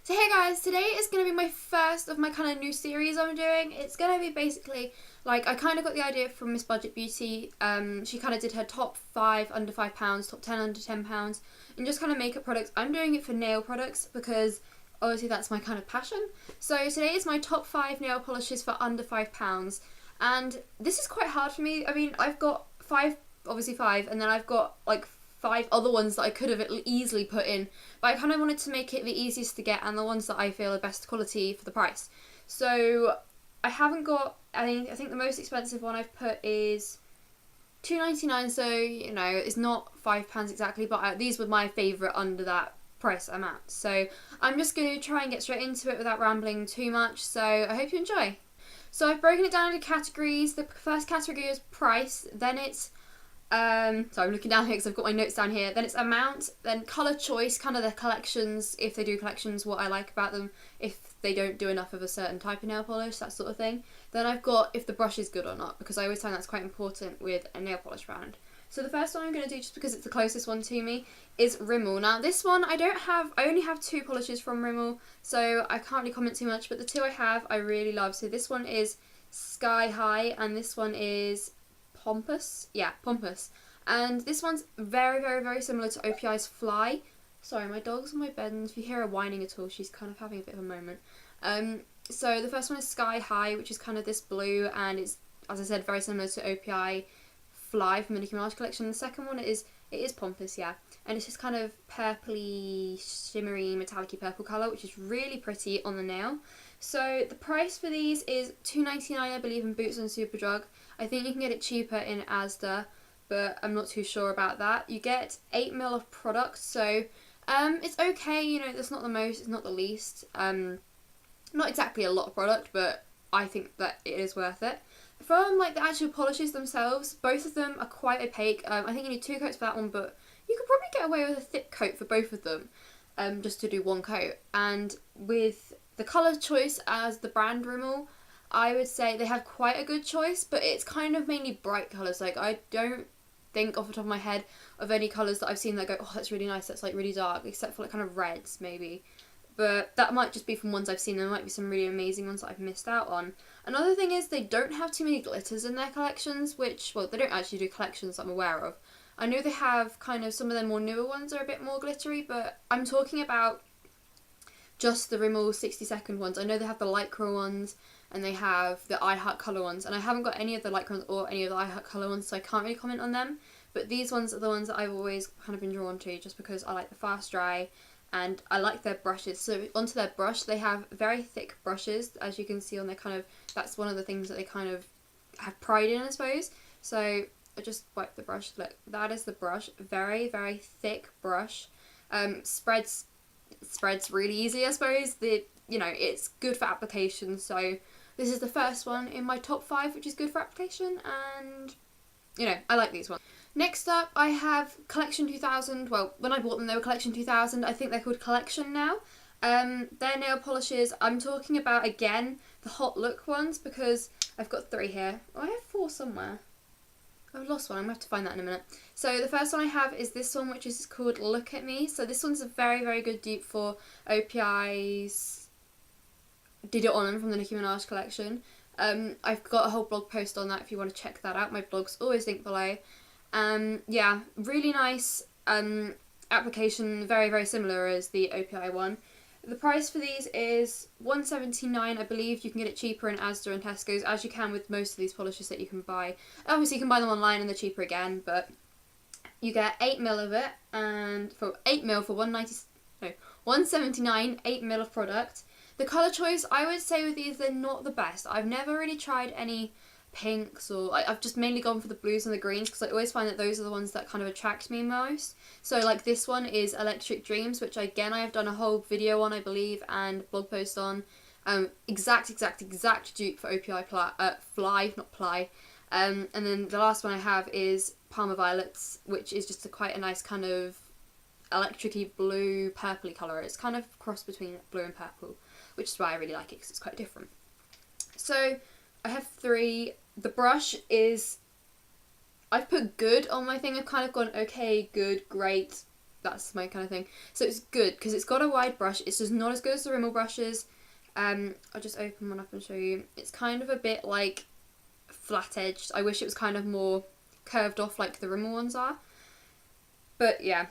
So hey guys, today is going to be my first of my kind of new series I'm doing. It's going to be basically, like, I kind of got the idea from Miss Budget Beauty. She kind of did her top 5 under £5, top 10 under £10, and just kind of makeup products. I'm doing it for nail products because obviously that's my kind of passion. So today is my top 5 nail polishes for under £5. And this is quite hard for me. I mean, I've got 5, obviously 5, and then I've got like 5 other ones that I could have easily put in, but I kind of wanted to make it the easiest to get and the ones that I feel are best quality for the price. So I haven't got, I think the most expensive one I've put is £2.99, so you know it's not £5 exactly, but these were my favourite under that price I'm at. So I'm just going to try and get straight into it without rambling too much, so I hope you enjoy. So I've broken it down into categories. The first category is price, then it's sorry, I'm looking down here because I've got my notes down here. Then it's amount, then colour choice, kind of the collections, if they do collections, what I like about them, if they don't do enough of a certain type of nail polish, that sort of thing. Then I've got if the brush is good or not, because I always find that's quite important with a nail polish brand. So the first one I'm going to do, just because it's the closest one to me, is Rimmel. Now this one I only have 2 polishes from Rimmel, so I can't really comment too much, but the 2 I have I really love. So this one is Sky High and this one is Pompous. Yeah, Pompous. And this one's very, very, very similar to OPI's Fly. Sorry, my dog's on my bed, and if you hear her whining at all, she's kind of having a bit of a moment. So the first one is Sky High, which is kind of this blue, and it's, as I said, very similar to OPI Fly from the Nicki Minaj collection. The second one it is Pompous, yeah, and it's just kind of purpley, shimmery, metallic-y purple colour, which is really pretty on the nail. So the price for these is £2.99, I believe, in Boots and Superdrug. I think you can get it cheaper in Asda, but I'm not too sure about that. You get 8ml of product, so it's okay. You know, it's not the most, it's not the least. Not exactly a lot of product, but I think that it is worth it. From like the actual polishes themselves, both of them are quite opaque. I think you need 2 coats for that one, but you could probably get away with a thick coat for both of them, just to do 1 coat. And with the colour choice as the brand Rimmel, I would say they have quite a good choice, but it's kind of mainly bright colours. Like, I don't think off the top of my head of any colours that I've seen that go, oh, that's really nice, that's like really dark, except for like kind of reds maybe. But that might just be from ones I've seen. There might be some really amazing ones that I've missed out on. Another thing is they don't have too many glitters in their collections, which, well, they don't actually do collections that I'm aware of. I know they have kind of, some of their more newer ones are a bit more glittery, but I'm talking about just the Rimmel 60-second ones. I know they have the Lycra ones, and they have the I Heart Colour ones, and I haven't got any of the Lycra ones or any of the I Heart Colour ones, so I can't really comment on them. But these ones are the ones that I've always kind of been drawn to, just because I like the fast dry, and I like their brushes. So onto their brush, they have very thick brushes, as you can see on their kind of, that's one of the things that they kind of have pride in, I suppose. So I just wipe the brush. Look, that is the brush. Very, very thick brush. Spreads really easy, I suppose. You know, it's good for application, so this is the first one in my top 5 which is good for application, and you know, I like these ones. Next up I have Collection 2000. Well, when I bought them they were Collection 2000. I think they're called Collection now. Their nail polishes, I'm talking about again the Hot Look ones, because I've got 3 here. Oh, I have 4 somewhere. I've lost one, I'm going to have to find that in a minute. So the first one I have is this one, which is called Look At Me. So this one's a very, very good dupe for OPI's Did It On Them from the Nicki Minaj collection. I've got a whole blog post on that if you want to check that out. My blog's always linked below. Yeah, really nice application, very, very similar as the OPI one. The price for these is £1.79. I believe you can get it cheaper in Asda and Tesco's, as you can with most of these polishes that you can buy. Obviously you can buy them online and they're cheaper again, but you get 8ml of it, and for 8ml for £1.79, 8ml of product. The colour choice, I would say with these, they're not the best. I've never really tried any pinks, or I've just mainly gone for the blues and the greens, because I always find that those are the ones that kind of attract me most. So like this one is Electric Dreams, which again I have done a whole video on, I believe, and blog post on. Exact dupe for OPI Fly, not Ply. And then the last one I have is Parma Violets, which is just quite a nice kind of electric-y blue purpley colour. It's kind of cross between blue and purple, which is why I really like it, because it's quite different. So I have 3. The brush is, I've put good on my thing. I've kind of gone okay, good, great, that's my kind of thing. So it's good because it's got a wide brush. It's just not as good as the Rimmel brushes. I'll just open one up and show you. It's kind of a bit like flat edged. I wish it was kind of more curved off like the Rimmel ones are. But yeah,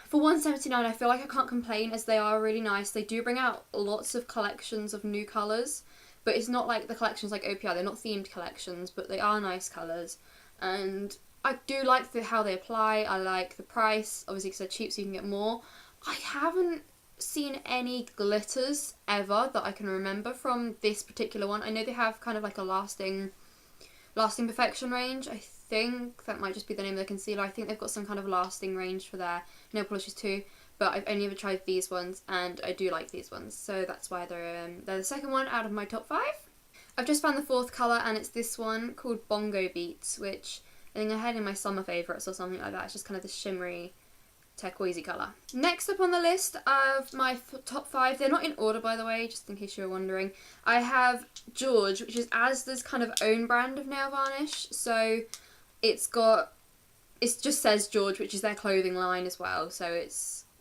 for $1.79 I feel like I can't complain, as they are really nice. They do bring out lots of collections of new colours, but it's not like the collections like OPI. They're not themed collections, but they are nice colours. And I do like how they apply. I like the price, obviously because they're cheap so you can get more. I haven't seen any glitters ever that I can remember from this particular one. I know they have kind of like a lasting perfection range. I think that might just be the name of the concealer. I think they've got some kind of lasting range for their nail polishes too, but I've only ever tried these ones and I do like these ones, so that's why they're the second one out of my top 5. I've just found the fourth colour, and it's this one called Bongo Beats, which I think I had in my summer favourites or something like that. It's just kind of this shimmery turquoisey colour. Next up on the list of my top 5, they're not in order by the way, just in case you were wondering, I have George, which is Asda's kind of own brand of nail varnish. So it just says George, which is their clothing line as well. So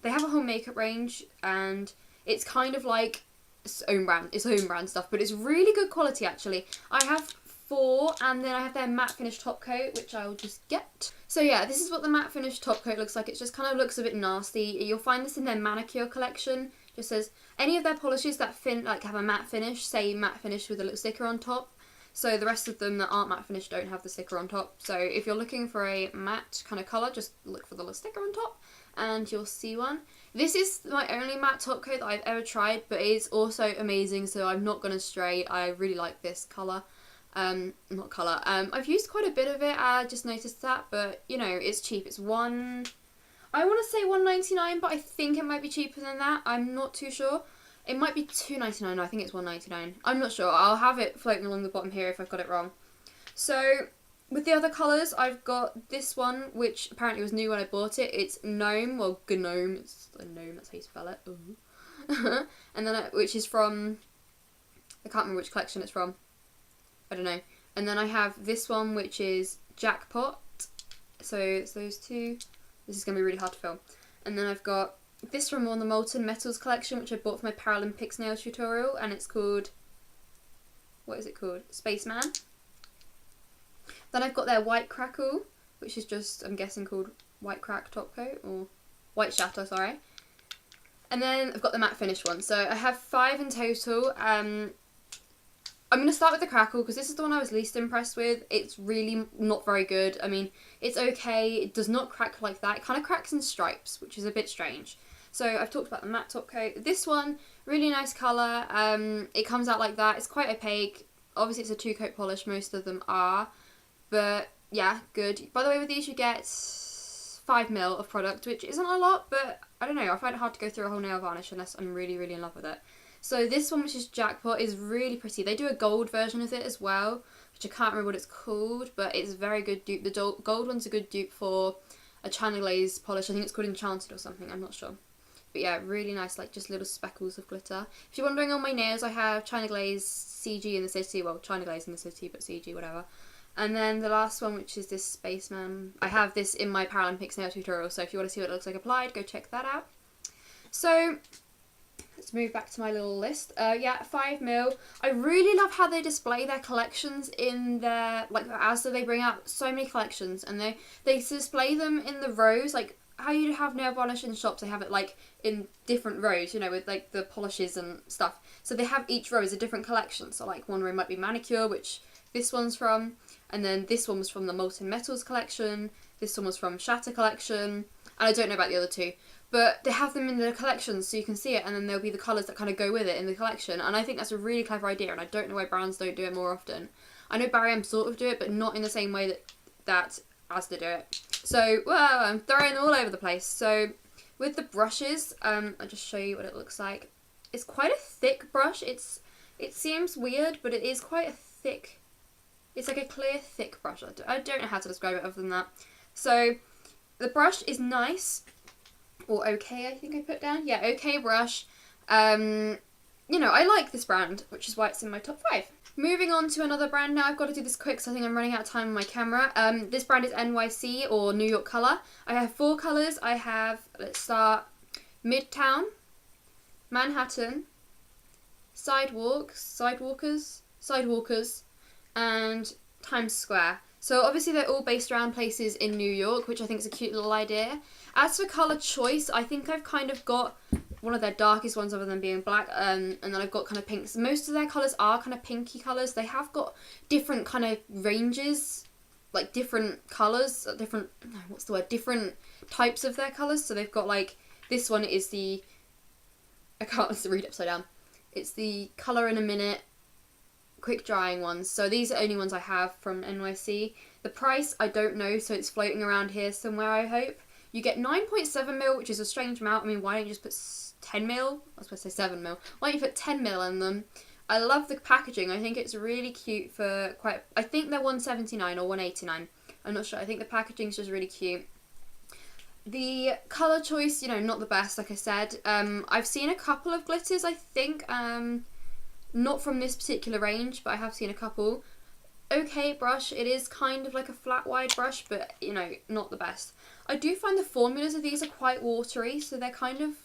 they have a whole makeup range, and it's kind of like its own brand stuff, but it's really good quality actually. I have 4, and then I have their matte finish top coat, which I'll just get. So yeah, this is what the matte finish top coat looks like. It just kind of looks a bit nasty. You'll find this in their manicure collection. Just says any of their polishes that have a matte finish, say matte finish with a little sticker on top. So the rest of them that aren't matte finish don't have the sticker on top. So if you're looking for a matte kind of colour, just look for the little sticker on top and you'll see one. This is my only matte top coat that I've ever tried, but it's also amazing, so I'm not going to stray. I really like this colour. I've used quite a bit of it, I just noticed that, but you know, it's cheap. It's I want to say $1.99, but I think it might be cheaper than that. I'm not too sure. It might be $2.99. No, I think it's $1.99. I'm not sure. I'll have it floating along the bottom here if I've got it wrong. So with the other colours, I've got this one, which apparently was new when I bought it. It's Gnome, well, Gnome. It's a gnome. That's how you spell it. Ooh. And then which is from, I can't remember which collection it's from. I don't know. And then I have this one, which is Jackpot. So it's those two. This is going to be really hard to film. And then I've got this from the Molten Metals collection, which I bought for my Paralympics nail tutorial, and it's called, what is it called? Spaceman. Then I've got their White Crackle, which is just, I'm guessing, called White Crack top coat, or White Shatter, sorry. And then I've got the matte finish one. So I have 5 in total. I'm going to start with the Crackle because this is the one I was least impressed with. It's really not very good. I mean, it's okay. It does not crack like that. It kind of cracks in stripes, which is a bit strange. So I've talked about the matte top coat. This one, really nice colour. It comes out like that. It's quite opaque. Obviously, it's a 2-coat polish. Most of them are. But yeah, good. By the way, with these you get 5ml of product, which isn't a lot, but I don't know. I find it hard to go through a whole nail varnish unless I'm really, really in love with it. So this one, which is Jackpot, is really pretty. They do a gold version of it as well, which I can't remember what it's called, but it's a very good dupe. The gold one's a good dupe for a China Glaze polish. I think it's called Enchanted or something, I'm not sure. But yeah, really nice, like just little speckles of glitter. If you're wondering on my nails, I have China Glaze CG in the City. Well, China Glaze in the City, but CG, whatever. And then the last one, which is this Spaceman. I have this in my Paralympics nail tutorial, so if you want to see what it looks like applied, go check that out. So let's move back to my little list. Yeah, 5ml. I really love how they display their collections in their, like, as they bring out so many collections, and they display them in the rows, like how you have nail varnish in shops. They have it like in different rows, you know, with like the polishes and stuff. So they have each row is a different collection. So like one row might be manicure, which this one's from, and then this one was from the Molten Metals collection. This one was from Shatter collection, and I don't know about the other two. But they have them in the collections so you can see it, and then there'll be the colours that kind of go with it in the collection. And I think that's a really clever idea, and I don't know why brands don't do it more often. I know Barari sort of do it, but not in the same way that Asda do it. So, well, I'm throwing all over the place. So, with the brushes, I'll just show you what it looks like. It's quite a thick brush. It seems weird, but it is quite a thick, it's like a clear, thick brush. I don't know how to describe it other than that. So, the brush is nice. Or okay, I think I put down. Yeah, okay brush. You know, I like this brand, which is why it's in my top 5. Moving on to another brand now. I've got to do this quick because I think I'm running out of time on my camera. This brand is NYC, or New York Colour. I have 4 colours. I have, let's start, Midtown, Manhattan, Sidewalkers, and Times Square. So obviously they're all based around places in New York, which I think is a cute little idea. As for colour choice, I think I've kind of got one of their darkest ones other than being black, and then I've got kind of pinks. Most of their colours are kind of pinky colours. They have got different kind of ranges, like different colours, different types of their colours. So they've got like, this one is the, I can't read it upside down. It's the Colour in a Minute quick drying ones. So these are the only ones I have from NYC. The price, I don't know, so it's floating around here somewhere, I hope. You get 9.7ml, which is a strange amount. I mean, why don't you just put 10ml? I was supposed to say 7ml. Why don't you put 10ml in them? I love the packaging. I think it's really cute for quite, I think they're $179 or $189. I'm not sure. I think the packaging's just really cute. The colour choice, you know, not the best, like I said. I've seen a couple of glitters, I think. Not from this particular range, but I have seen a couple. Okay brush. It is kind of like a flat wide brush, but, you know, not the best. I do find the formulas of these are quite watery, so they're kind of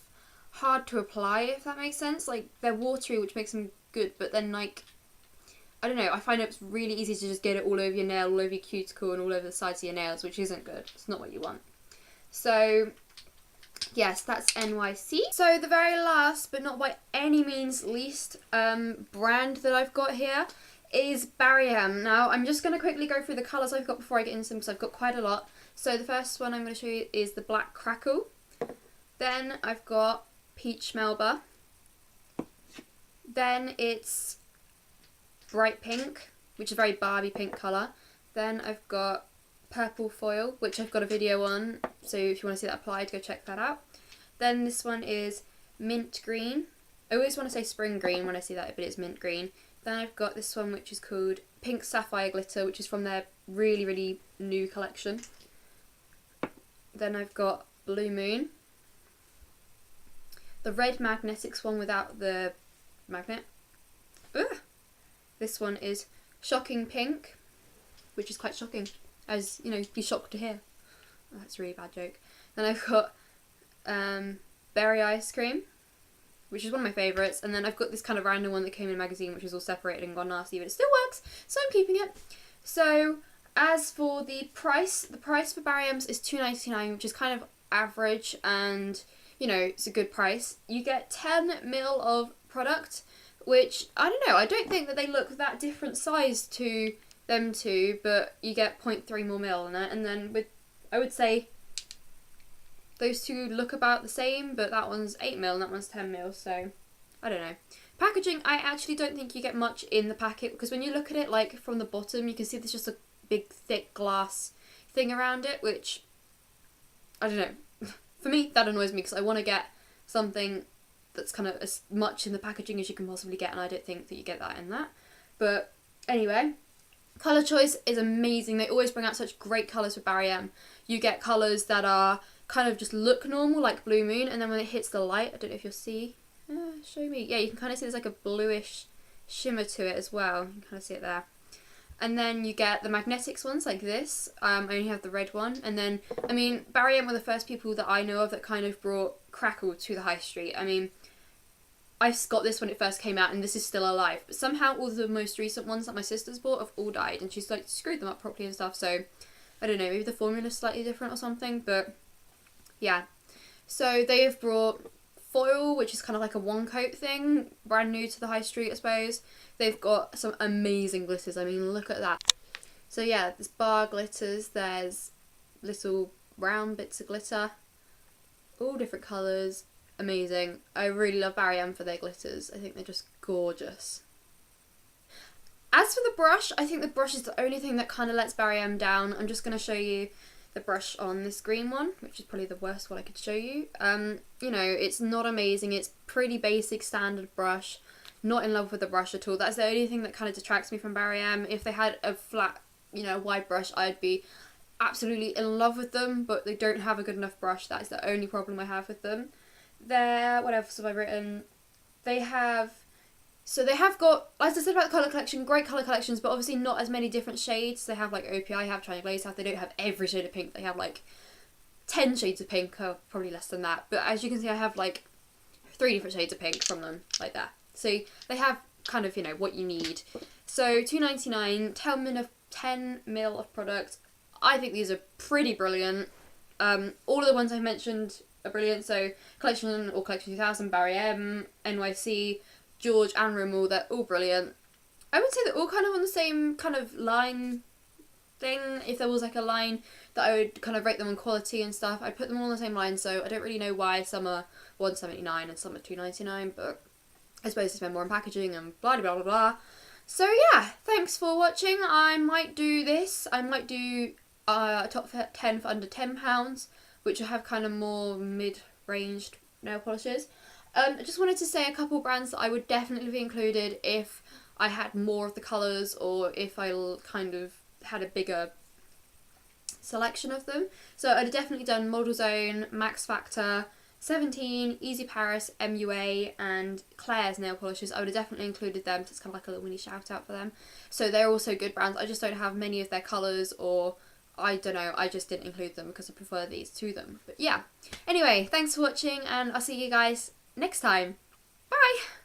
hard to apply, if that makes sense. Like, they're watery, which makes them good, but then, like, I don't know, I find it's really easy to just get it all over your nail, all over your cuticle, and all over the sides of your nails, which isn't good. It's not what you want. So, yes, that's NYC. So, the very last, but not by any means least, brand that I've got here is Barari. Now, I'm just going to quickly go through the colours I've got before I get into them, because I've got quite a lot. So the first one I'm going to show you is the Black Crackle. Then I've got Peach Melba. Then it's Bright Pink, which is a very Barbie pink colour. Then I've got Purple Foil, which I've got a video on, so if you want to see that applied, go check that out. Then this one is Mint Green. I always want to say Spring Green when I see that, but it's Mint Green. Then I've got this one which is called Pink Sapphire Glitter, which is from their really, really new collection. Then I've got Blue Moon. The Red Magnetics one without the magnet. Ugh. This one is Shocking Pink, which is quite shocking, as, you know, be shocked to hear. Oh, that's a really bad joke. Then I've got Berry Ice Cream, which is one of my favourites. And then I've got this kind of random one that came in a magazine, which is all separated and gone nasty, but it still works, so I'm keeping it. So, as for the price for Barari is $2.99, which is kind of average, and, you know, it's a good price. You get 10ml of product, which, I don't know, I don't think that they look that different size to them two, but you get 0.3 more mil in it, and then with, I would say, those two look about the same, but that one's 8ml and that one's 10ml, so, I don't know. Packaging, I actually don't think you get much in the packet, because when you look at it, like, from the bottom, you can see there's just a big thick glass thing around it, which, I don't know, for me that annoys me, because I want to get something that's kind of as much in the packaging as you can possibly get, and I don't think that you get that in that. But anyway, colour choice is amazing. They always bring out such great colours for Barari. You get colours that are kind of just look normal, like Blue Moon, and then when it hits the light, I don't know if you'll see, show me, yeah, you can kind of see there's like a bluish shimmer to it as well, you can kind of see it there. And then you get the magnetics ones like this. I only have the red one. And then, I mean, Barari were the first people that I know of that kind of brought Crackle to the high street. I mean, I got this when it first came out, and this is still alive. But somehow all the most recent ones that my sister's bought have all died, and she's like screwed them up properly and stuff. So, I don't know, maybe the formula's slightly different or something. But, yeah. So, they have brought foil, which is kind of like a one coat thing, brand new to the high street, I suppose. They've got some amazing glitters. I mean, look at that. So yeah, there's bar glitters, there's little round bits of glitter, all different colours, amazing. I really love Barari for their glitters. I think they're just gorgeous. As for the brush, I think the brush is the only thing that kind of lets Barari down. I'm just going to show you the brush on this green one, which is probably the worst one I could show you. You know, it's not amazing. It's pretty basic standard brush. Not in love with the brush at all. That's the only thing that kind of detracts me from Barari. If they had a flat, you know, wide brush, I'd be absolutely in love with them, but they don't have a good enough brush. That is the only problem I have with them. What else have I written? They have So they have got, as I said about the colour collection, great colour collections, but obviously not as many different shades. They have like OPI, have Triangle Ace, they don't have every shade of pink. They have like 10 shades of pink, or probably less than that. But as you can see, I have like 3 different shades of pink from them, like that. So they have kind of, you know, what you need. So $2.99, 10 mil of product. I think these are pretty brilliant. All of the ones I mentioned are brilliant. So Collection 2000, Barry M, NYC, George and Rimmel, they're all brilliant. I would say they're all kind of on the same kind of line thing. If there was like a line that I would kind of rate them on quality and stuff, I'd put them all on the same line. So I don't really know why some are $1.79 and some are $2.99, but I suppose they spend more on packaging and blah blah blah blah. So yeah, thanks for watching. I might do this. I might do top 10 for under £10, which will have kind of more mid-ranged nail polishes. I just wanted to say a couple brands that I would definitely be included if I had more of the colours, or if I kind of had a bigger selection of them. So I'd have definitely done Model Zone, Max Factor, 17, Easy Paris, MUA and Claire's nail polishes. I would have definitely included them, so it's kind of like a little mini shout out for them. So they're also good brands. I just don't have many of their colours, or I don't know, I just didn't include them because I prefer these to them. But yeah, anyway, thanks for watching and I'll see you guys next time. Bye!